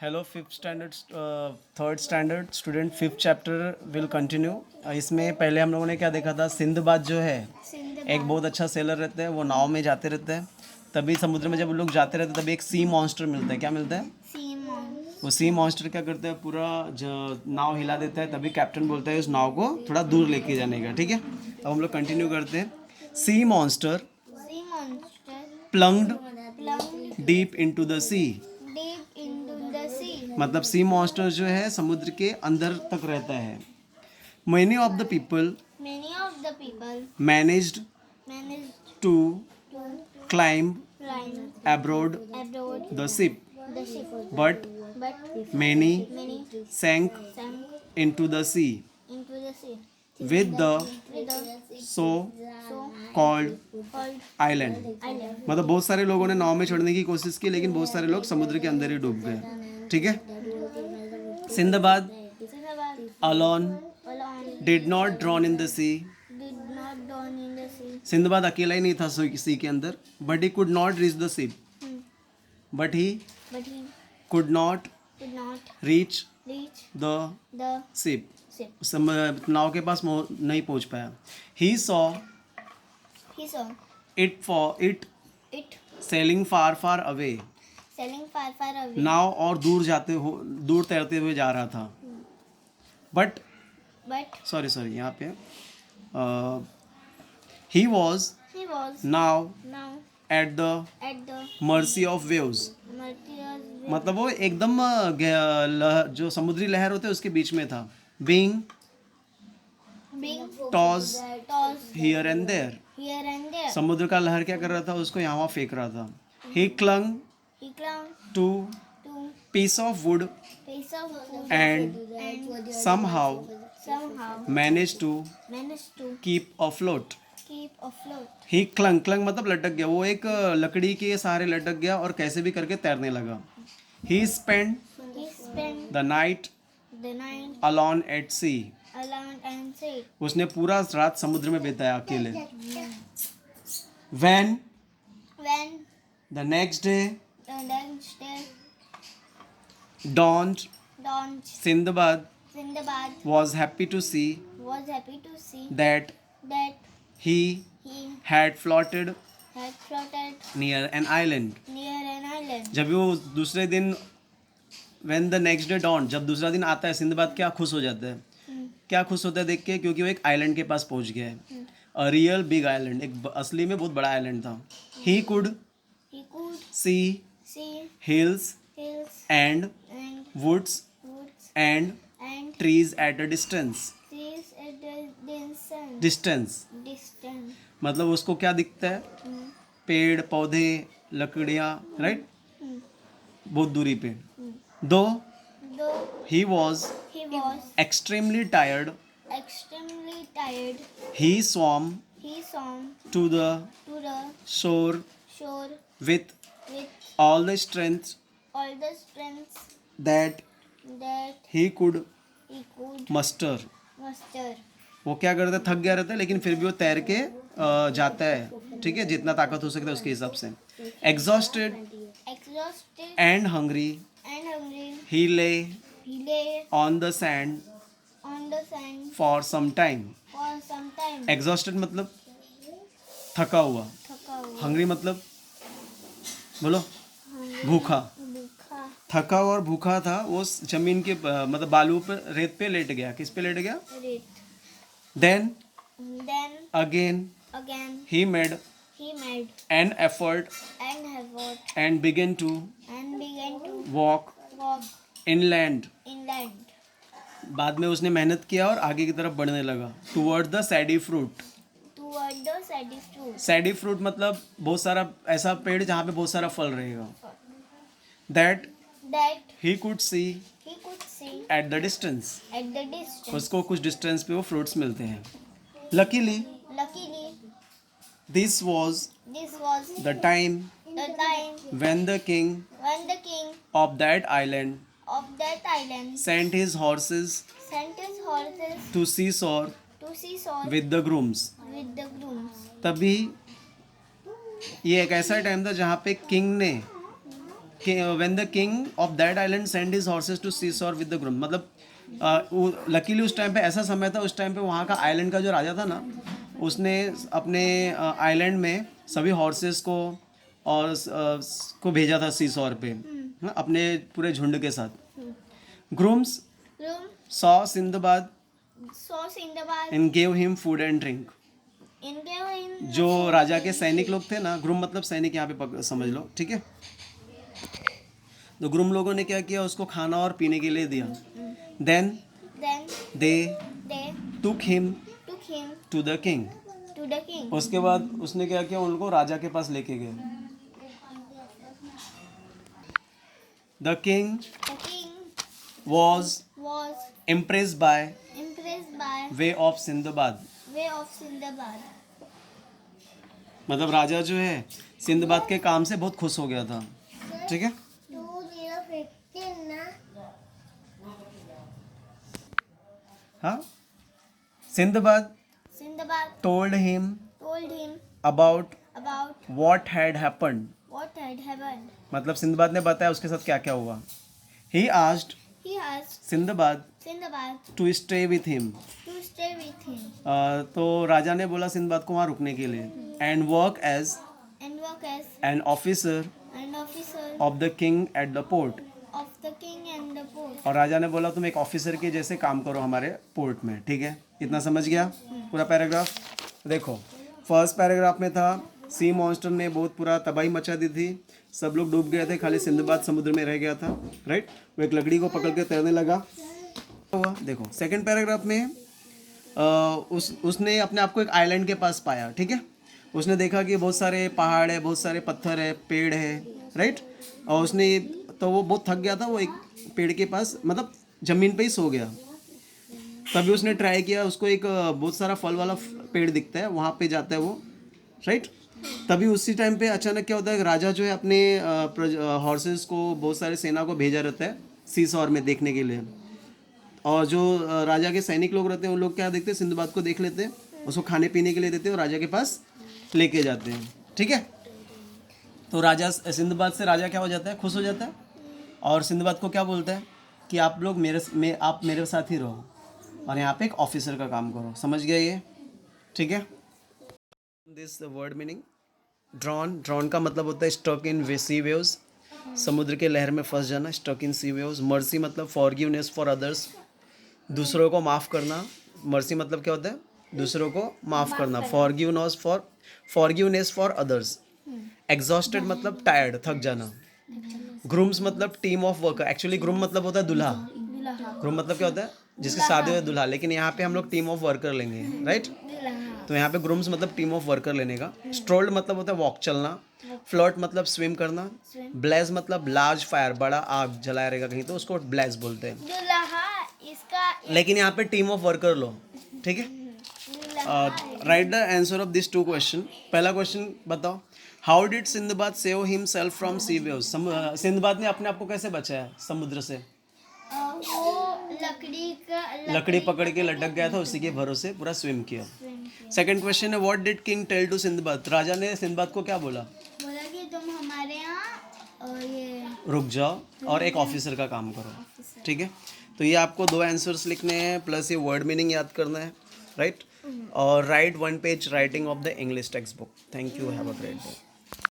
Hello fifth standard third standard student fifth chapter will continue. इसमें पहले हम लोगों ने क्या देखा था, सिंदबाद जो है एक बहुत अच्छा सेलर रहता है। वो नाव में जाते रहते हैं, तभी समुद्र में जब वो लोग जाते रहते हैं तभी एक सी मॉन्स्टर मिलता है। क्या मिलता है? वो सी मॉन्स्टर क्या करता है, पूरा नाव हिला देता है। तभी कैप्टन बोलता है उस नाव को थोड़ा दूर लेके जाने का। ठीक है, अब हम लोग कंटिन्यू करते हैं। Sea monster plunged deep into the sea. मतलब सी मॉन्स्टर जो है समुद्र के अंदर तक रहता है। Many of the people managed to climb abroad the ship, but many sank into the sea with the so called island। मतलब बहुत सारे लोगों ने नाव में चढ़ने की कोशिश की, लेकिन बहुत सारे लोग समुद्र के अंदर ही डूब गए। ठीक है, Sinbad alone did not drown in the sea। Sinbad अकेला ही नहीं था सी के अंदर, but he could not reach the ship। but he could not reach the ship। नाव के पास नहीं पहुंच पाया। he saw it sailing far away। नाव और दूर तैरते हुए जा रहा था। बट सॉरी यहाँ पे he was now at the mercy of waves। मतलब वो एकदम जो समुद्री लहर होते हैं उसके बीच में था। being tossed here and there। समुद्र का लहर क्या कर रहा था, उसको यहाँ वहाँ फेंक रहा था। he clung to piece of wood and somehow managed to keep afloat। He clang मतलब लटक गया, वो एक लकड़ी के सहारे लटक गया और कैसे भी करके तैरने लगा। He spend the night alone at sea। उसने पूरा रात समुद्र में बिताया अकेले। when the next day dawned, Sindbad was happy to see that he had floated near an island। जब वो दूसरे दिन when the next day dawned, जब दूसरा दिन आता है, सिंदबाद क्या खुश हो जाता है। क्या खुश होता है देख के, क्योंकि वो एक आइलैंड के पास पहुंच गया है। अ रियल बिग आइलैंड, एक असली में बहुत बड़ा आइलैंड था। He could see hills and woods and trees at a distance. मतलब उसको क्या दिखता है, पेड़ पौधे लकड़ियाँ, राइट, बहुत दूरी पे। दो he was extremely tired, he swam to the shore with all the strength that he could muster। वो क्या करता है, थक गया रहता है लेकिन फिर भी वो तैर के जाता है। ठीक है, जितना ताकत हो सकता है उसके हिसाब से। Exhausted and hungry he lay on the sand for some time। exhausted मतलब थका हुआ, hungry मतलब बोलो भूखा। थका हुआ और भूखा था वो जमीन के मतलब बालू पे, रेत पे लेट गया। किस पे लेट गया? then again he made an effort and began to walk inland। बाद में उसने मेहनत किया और आगे की तरफ बढ़ने लगा। Toward the सैडी fruit. सैडी फ्रूट मतलब बहुत सारा ऐसा पेड़ जहाँ पे बहुत सारा फल रहेगा। That he could C at the distance. उसको कुछ डिस्टेंस पे वो फ्रूट्स मिलते हैं। Luckily this was the time when the king of that island sent his horses to seashore with the grooms। तभी ये एक ऐसा टाइम था जहाँ पे किंग ने when the king of that island send his horses to sea shore with the groom, मतलब luckily उस टाइम पे ऐसा समय था, उस टाइम पे वहाँ का आइलैंड का जो राजा था ना, उसने अपने आइलैंड में सभी हॉर्सेस को और को भेजा था सी शोर पे, हाँ, अपने पूरे झुंड के साथ. Grooms saw Sinbad and gave him food and drink. जो राजा के सैनिक लोग थे ना, ग्रूम मतलब सैनिक यहाँ पे समझ लो, ठीक है. तो ग्रूम लोगों ने क्या किया, उसको खाना और पीने के लिए दिया. Then they took him to the king. उसके बाद उसने क्या किया, उनको राजा के पास लेके गए. The king was impressed by way of Sinbad. मतलब राजा जो है सिंदबाद के काम से बहुत खुश हो गया था, ठीक है. हाँ, Sinbad told him about what had happened. मतलब सिंदबाद ने बताया उसके साथ क्या क्या हुआ. He asked Sinbad to stay with him. तो राजा ने बोला सिंदबाद को वहाँ रुकने के लिए. And work as an officer of the king at the port. और राजा ने बोला तुम एक ऑफिसर के जैसे काम करो हमारे पोर्ट में, ठीक है. इतना समझ गया पूरा पैराग्राफ. देखो फर्स्ट पैराग्राफ में था सी मॉन्स्टर ने बहुत पूरा तबाही मचा दी थी, सब लोग डूब गए थे, खाली सिंदबाद समुद्र में रह गया था, राइट. वो एक लकड़ी को पकड़ के तैरने लगा हुआ. देखो सेकंड पैराग्राफ में उसने अपने आप को एक आइलैंड के पास पाया, ठीक है. उसने देखा कि बहुत सारे पहाड़ है, बहुत सारे पत्थर है, पेड़ है, राइट. और उसने तो वो बहुत थक गया था, वो एक पेड़ के पास मतलब ज़मीन पे ही सो गया. तभी उसने ट्राई किया, उसको एक बहुत सारा फल वाला पेड़ दिखता है, वहाँ पे जाता है वो, राइट. तभी उसी टाइम पे अचानक क्या होता है, राजा जो है अपने हॉर्सेस को, बहुत सारे सेना को भेजा रहता है सी शोर में देखने के लिए. और जो राजा के सैनिक लोग रहते हैं उन लोग क्या देखते हैं, सिंदबाद को देख लेते हैं, उसको खाने पीने के लिए देते हैं और राजा के पास लेके जाते हैं, ठीक है. तो राजा सिंदबाद से राजा क्या हो जाता है, खुश हो जाता है. और सिंदबाद को क्या बोलता है कि आप लोग आप मेरे साथ ही रहो और यहाँ पे एक ऑफिसर का काम करो. समझ गया ये, ठीक है. दिस वर्ड मीनिंग ड्रॉन का मतलब होता है स्टक इन सी वेव्स, समुद्र के लहर में फंस जाना, stuck in sea waves. Mercy मतलब फॉरगिवनेस फॉर अदर्स, दूसरों को माफ़ करना. मर्सी मतलब क्या होता है, दूसरों को माफ़ करना. Forgiveness for others. एग्जॉस्टेड मतलब टायर्ड, थक जाना. ग्रूम्स मतलब team of worker. Actually groom मतलब होता है दूल्हा. ग्रूम मतलब क्या होता है, जिसकी शादी हुई दूल्हा, लेकिन यहाँ पे हम लोग टीम ऑफ वर्कर लेंगे, राइट. तो यहाँ पे ग्रूम्स मतलब टीम ऑफ वर्कर लेने का. स्ट्रोल्ड मतलब होता है वॉक, चलना. फ्लोट मतलब स्विम करना. ब्लेज मतलब लार्ज फायर, बड़ा आग जलाया रहेगा कहीं तो उसको ब्लेज बोलते हैं. लेकिन यहाँ पे टीम ऑफ वर्कर लो, ठीक है. Write the answer of this two question. पहला क्वेश्चन बताओ, how did Sindbad save himself from sea waves. Sindbad ने अपने आप को कैसे बचाया समुद्र से. वो लकड़ी पकड़ के लटक गया था, उसी के भरोसे पूरा स्विम किया. सेकंड क्वेश्चन है, what did king tell to Sindbad. राजा ने सिंदबाद को क्या बोला कि तुम हमारे यहाँ ये रुक जाओ और एक ऑफिसर का काम करो, ठीक है. तो ये आपको 2 आंसर्स लिखने हैं प्लस ये वर्ड मीनिंग याद करना है, राइट. और right 1 page writing of the English text book. Thank you, have a great day.